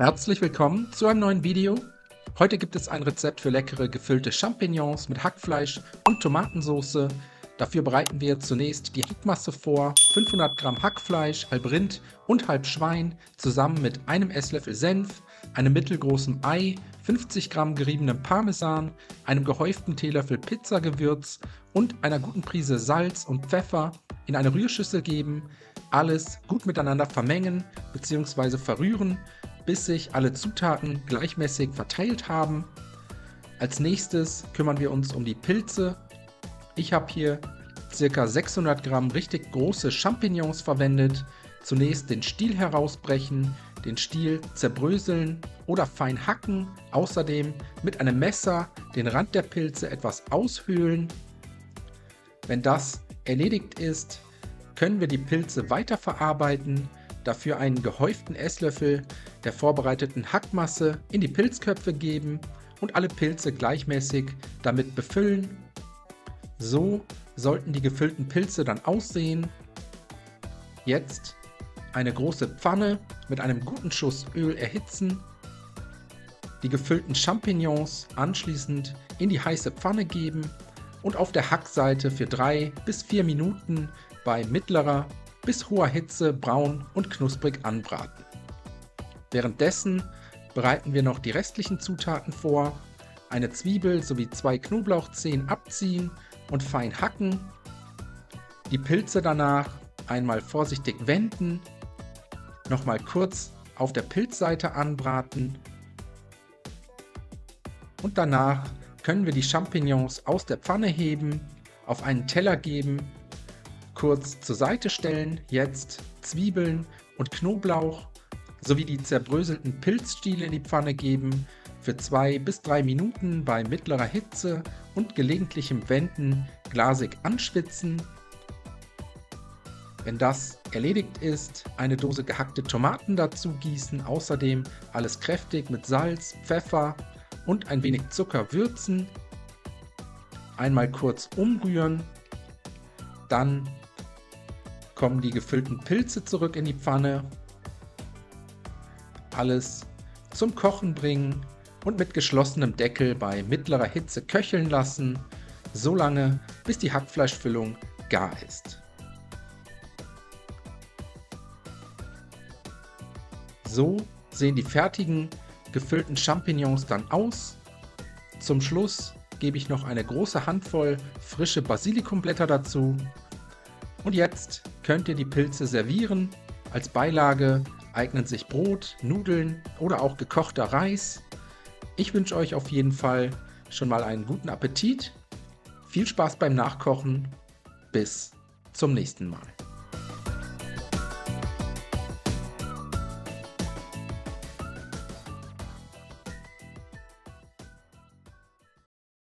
Herzlich willkommen zu einem neuen Video. Heute gibt es ein Rezept für leckere gefüllte Champignons mit Hackfleisch und Tomatensauce. Dafür bereiten wir zunächst die Hackmasse vor. 500 Gramm Hackfleisch, halb Rind und halb Schwein, zusammen mit einem Esslöffel Senf, einem mittelgroßen Ei, 50 Gramm geriebenem Parmesan, einem gehäuften Teelöffel Pizzagewürz und einer guten Prise Salz und Pfeffer in eine Rührschüssel geben. Alles gut miteinander vermengen bzw. verrühren, bis sich alle Zutaten gleichmäßig verteilt haben. Als nächstes kümmern wir uns um die Pilze. Ich habe hier ca. 600 Gramm richtig große Champignons verwendet. Zunächst den Stiel herausbrechen, den Stiel zerbröseln oder fein hacken. Außerdem mit einem Messer den Rand der Pilze etwas aushöhlen. Wenn das erledigt ist, können wir die Pilze weiterverarbeiten. Dafür einen gehäuften Esslöffel der vorbereiteten Hackmasse in die Pilzköpfe geben und alle Pilze gleichmäßig damit befüllen. So sollten die gefüllten Pilze dann aussehen. Jetzt eine große Pfanne mit einem guten Schuss Öl erhitzen, die gefüllten Champignons anschließend in die heiße Pfanne geben und auf der Hackseite für 3 bis 4 Minuten bei mittlerer bis hoher Hitze braun und knusprig anbraten. Währenddessen bereiten wir noch die restlichen Zutaten vor. Eine Zwiebel sowie 2 Knoblauchzehen abziehen und fein hacken. Die Pilze danach einmal vorsichtig wenden, nochmal kurz auf der Pilzseite anbraten und danach können wir die Champignons aus der Pfanne heben, auf einen Teller geben, kurz zur Seite stellen, jetzt Zwiebeln und Knoblauch sowie die zerbröselten Pilzstiele in die Pfanne geben, für 2 bis 3 Minuten bei mittlerer Hitze und gelegentlichem Wenden glasig anschwitzen. Wenn das erledigt ist, eine Dose gehackte Tomaten dazu gießen, außerdem alles kräftig mit Salz, Pfeffer und ein wenig Zucker würzen, einmal kurz umrühren, dann kommen die gefüllten Pilze zurück in die Pfanne, alles zum Kochen bringen und mit geschlossenem Deckel bei mittlerer Hitze köcheln lassen, so lange bis die Hackfleischfüllung gar ist. So sehen die fertigen gefüllten Champignons dann aus. Zum Schluss gebe ich noch eine große Handvoll frische Basilikumblätter dazu. Und jetzt könnt ihr die Pilze servieren. Als Beilage eignen sich Brot, Nudeln oder auch gekochter Reis. Ich wünsche euch auf jeden Fall schon mal einen guten Appetit. Viel Spaß beim Nachkochen. Bis zum nächsten Mal.